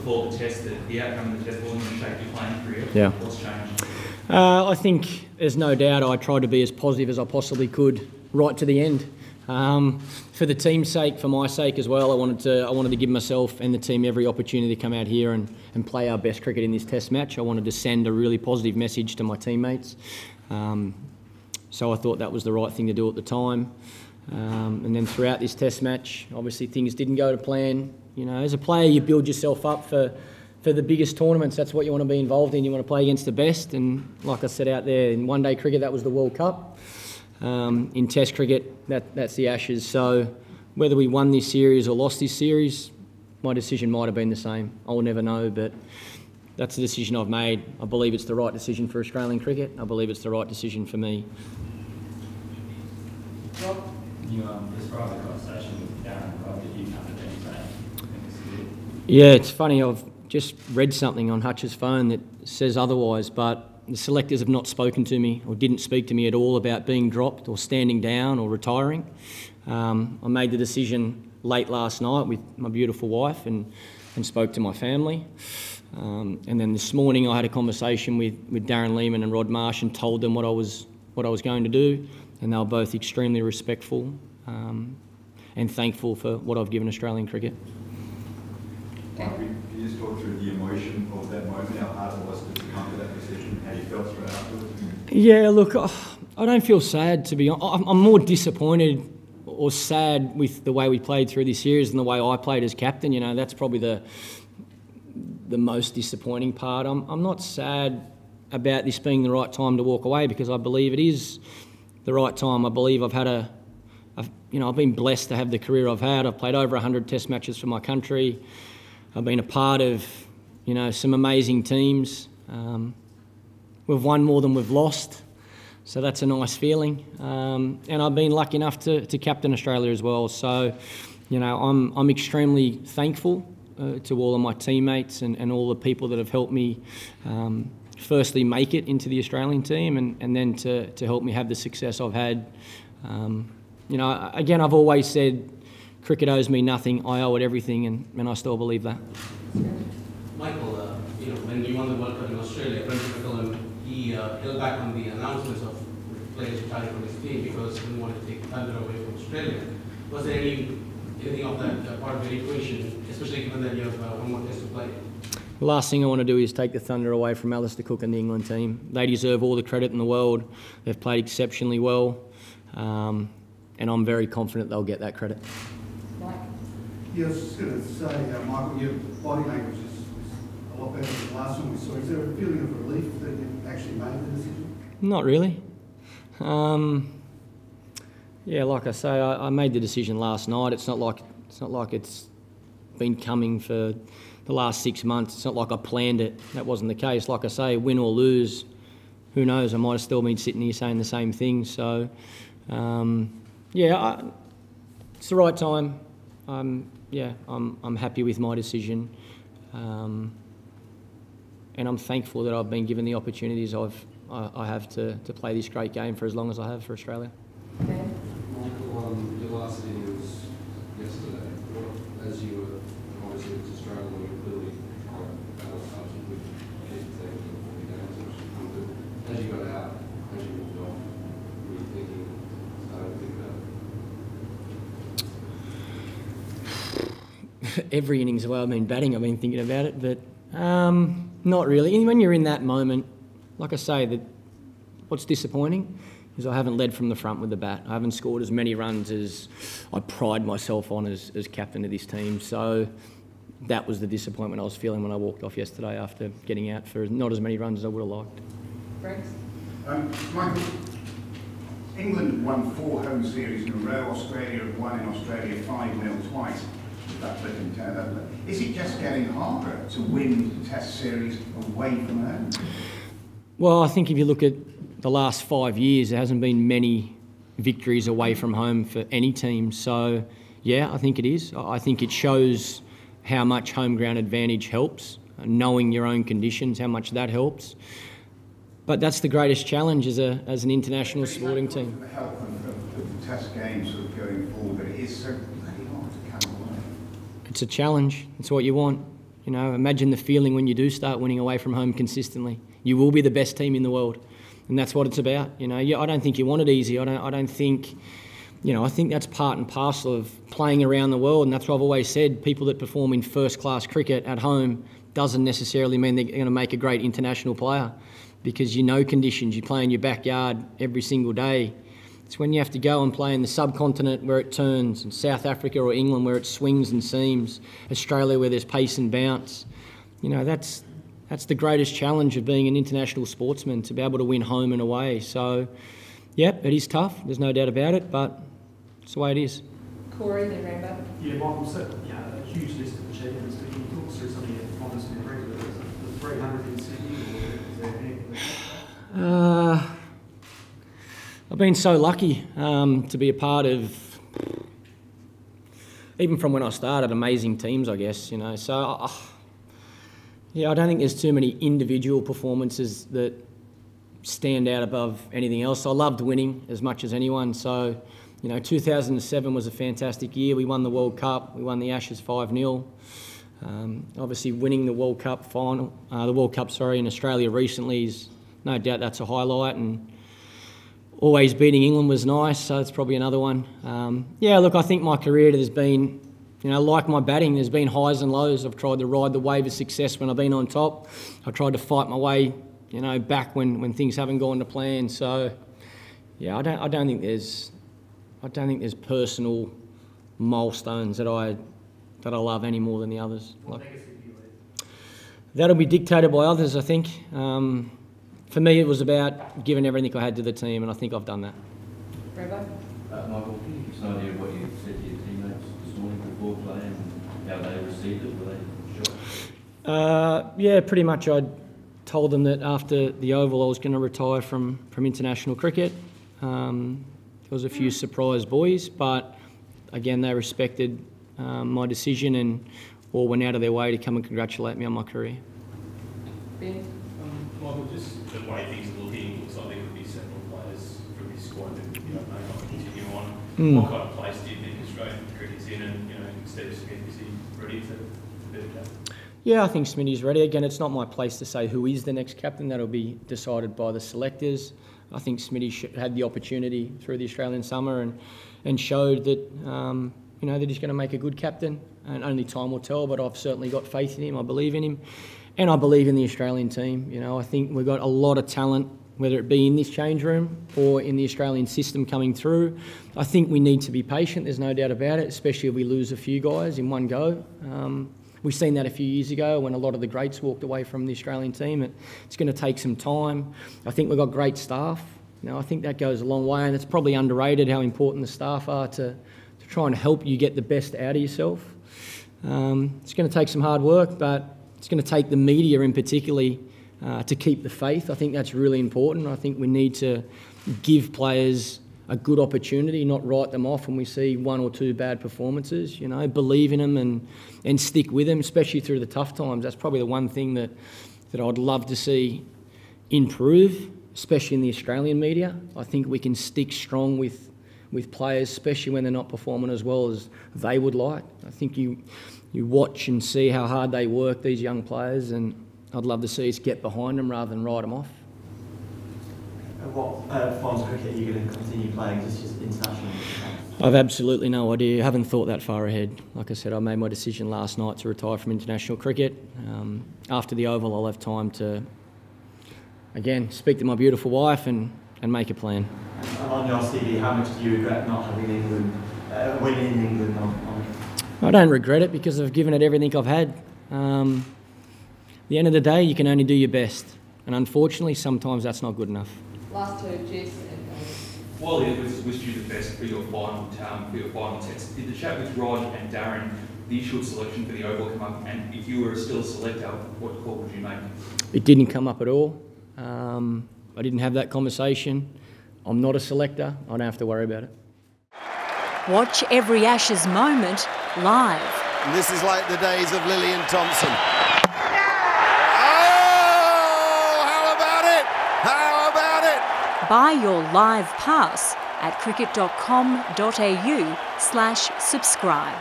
before the test that the outcome of the test wasn't going to shape your playing career. Yeah. What's changed? I think there's no doubt I tried to be as positive as I possibly could right to the end. For the team's sake, for my sake as well, I wanted to give myself and the team every opportunity to come out here and play our best cricket in this test match. I wanted to send a really positive message to my teammates. So I thought that was the right thing to do at the time. And then throughout this test match, obviously things didn't go to plan. You know, as a player, you build yourself up for the biggest tournaments. That's what you want to be involved in. You want to play against the best. And like I said out there, in one-day cricket, that was the World Cup. In Test cricket, that's the Ashes. So whether we won this series or lost this series, my decision might have been the same. I'll never know, but that's the decision I've made. I believe it's the right decision for Australian cricket. I believe it's the right decision for me. You described the conversation with Darren that you come to them saying, yeah, it's funny. I've just read something on Hutch's phone that says otherwise, but the selectors have not spoken to me or didn't speak to me at all about being dropped or standing down or retiring. I made the decision late last night with my beautiful wife and spoke to my family. And then this morning I had a conversation with Darren Lehman and Rod Marsh and told them what I was going to do, and they were both extremely respectful and thankful for what I've given Australian cricket. Michael, can you just talk through the emotion of that moment, how hard it was to come to that decision, how you felt through it afterwards? Yeah, look, I don't feel sad, to be honest. I'm more disappointed or sad with the way we played through this series than the way I played as captain. You know, that's probably the most disappointing part. I'm not sad about this being the right time to walk away, because I believe it is the right time. I believe I've been blessed to have the career I've had. I've played over 100 test matches for my country. I've been a part of, some amazing teams. We've won more than we've lost, so that's a nice feeling. And I've been lucky enough to captain Australia as well. So, I'm extremely thankful to all of my teammates and all the people that have helped me firstly make it into the Australian team and then to help me have the success I've had. Again, I've always said cricket owes me nothing, I owe it everything, and I still believe that. Michael, when you won the World Cup in Australia, Brendan McCullum, he held back on the announcements of players retiring from his team because he didn't want to take the thunder away from Australia. Was there anything of that part of the equation, especially given that you have one more test to play? The last thing I want to do is take the thunder away from Alistair Cook and the England team. They deserve all the credit in the world. They've played exceptionally well, and I'm very confident they'll get that credit. Yeah, I was just going to say, Michael, your body language is a lot better than the last one we saw. Is there a feeling of relief that you actually made the decision? Not really. Yeah, like I say, I made the decision last night. It's not like it's been coming for the last 6 months. It's not like I planned it. That wasn't the case. Like I say, win or lose, who knows? I might have still been sitting here saying the same thing. So, it's the right time. I'm happy with my decision, and I'm thankful that I've been given the opportunities I have to play this great game for as long as I have for Australia. Okay. Michael, your last innings yesterday, as you were obviously to Australia, you were clearly trying to balance up with key teams and the games which come good. As you got out, as you moved off, were you thinking, starting to think about it? Every innings while I've been batting, I've been thinking about it, but not really. And when you're in that moment, like I say, what's disappointing is I haven't led from the front with the bat. I haven't scored as many runs as I pride myself on as captain of this team. So that was the disappointment I was feeling when I walked off yesterday after getting out for not as many runs as I would have liked. Rex? Michael, England won 4 home series in a row. Australia have won in Australia 5-0 twice. Is it just getting harder to win Test series away from home? Well, I think if you look at the last 5 years, there hasn't been many victories away from home for any team. So, yeah, I think it is. I think it shows how much home ground advantage helps, knowing your own conditions, how much that helps. But that's the greatest challenge as an international sporting team. The help of the Test games sort of going forward, but it is so bloody hard to come away. It's a challenge. It's what you want. You know, imagine the feeling when you do start winning away from home consistently. You will be the best team in the world, and that's what it's about. You know, I don't think you want it easy. I don't think, you know, I think that's part and parcel of playing around the world, and that's what I've always said. People that perform in first-class cricket at home doesn't necessarily mean they're going to make a great international player, because you know conditions. You play in your backyard every single day. It's when you have to go and play in the subcontinent where it turns, in South Africa or England where it swings and seams, Australia where there's pace and bounce. You know, that's the greatest challenge of being an international sportsman, to be able to win home and away. So, yep, it is tough. There's no doubt about it, but it's the way it is. Corey, then Rambo. Yeah, Michael, so, a huge list of achievements, but can you talk us through some of your performance in the regular? Is it the 300 in Sydney, or is there anything like that? I've been so lucky to be a part of, even from when I started, amazing teams, I guess, you know. So, yeah, I don't think there's too many individual performances that stand out above anything else. I loved winning as much as anyone. So, you know, 2007 was a fantastic year. We won the World Cup. We won the Ashes 5-0. Obviously, winning the World Cup final, in Australia recently is no doubt that's a highlight, and always beating England was nice, so that's probably another one. Yeah, look, I think my career has been, you know, like my batting, there's been highs and lows. I've tried to ride the wave of success when I've been on top. I've tried to fight my way, you know, back when things haven't gone to plan. So, yeah, I don't think there's personal milestones that I love any more than the others. What legacy do you leave? That'll be dictated by others, I think. For me, it was about giving everything I had to the team, and I think I've done that. Rambo. Michael, can you give us an idea of what you said to your teammates this morning before playing and how they received it? Were they shocked? Yeah, pretty much. I told them that after the Oval I was going to retire from international cricket. There was a few surprise boys, but again, they respected my decision and all went out of their way to come and congratulate me on my career. Ben. Michael, just the way things are looking, looks like there could be several players from this squad that may not continue on. What kind of place do you think Australian cricket's in, and instead of Smith, is he ready to be the captain? Yeah, I think Smitty's ready. Again, it's not my place to say who is the next captain. That'll be decided by the selectors. I think Smitty had the opportunity through the Australian summer and showed that that he's going to make a good captain, and only time will tell. But I've certainly got faith in him. I believe in him. And I believe in the Australian team. You know, I think we've got a lot of talent, whether it be in this change room or in the Australian system coming through. I think we need to be patient, there's no doubt about it, especially if we lose a few guys in one go. We've seen that a few years ago when a lot of the greats walked away from the Australian team. It's going to take some time. I think we've got great staff. You know, I think that goes a long way, and it's probably underrated how important the staff are to try and help you get the best out of yourself. It's going to take some hard work, but it's going to take the media in particularly to keep the faith. I think that's really important. I think we need to give players a good opportunity, not write them off when we see one or two bad performances. You know, believe in them and stick with them, especially through the tough times. That's probably the one thing that I'd love to see improve, especially in the Australian media. I think we can stick strong with players, especially when they're not performing as well as they would like. I think you watch and see how hard they work, these young players, and I'd love to see us get behind them rather than write them off. What forms of cricket are you going to continue playing? Just international? I've absolutely no idea. I haven't thought that far ahead. Like I said, I made my decision last night to retire from international cricket. After the Oval, I'll have time to, again, speak to my beautiful wife and make a plan. On your CV, how much do you regret not having England, winning in England on I don't regret it because I've given it everything I've had. At the end of the day, you can only do your best. And unfortunately, sometimes that's not good enough. Last two, Jess and Wally, let's wish you the best for your final test. Did the chat with Rod and Darren, the initial selection for the Oval, come up? And if you were still a selector, what call would you make? It didn't come up at all. I didn't have that conversation. I'm not a selector. I don't have to worry about it. Watch every Ashes moment live. And this is like the days of Lillian Thompson. Buy your live pass at cricket.com.au/subscribe.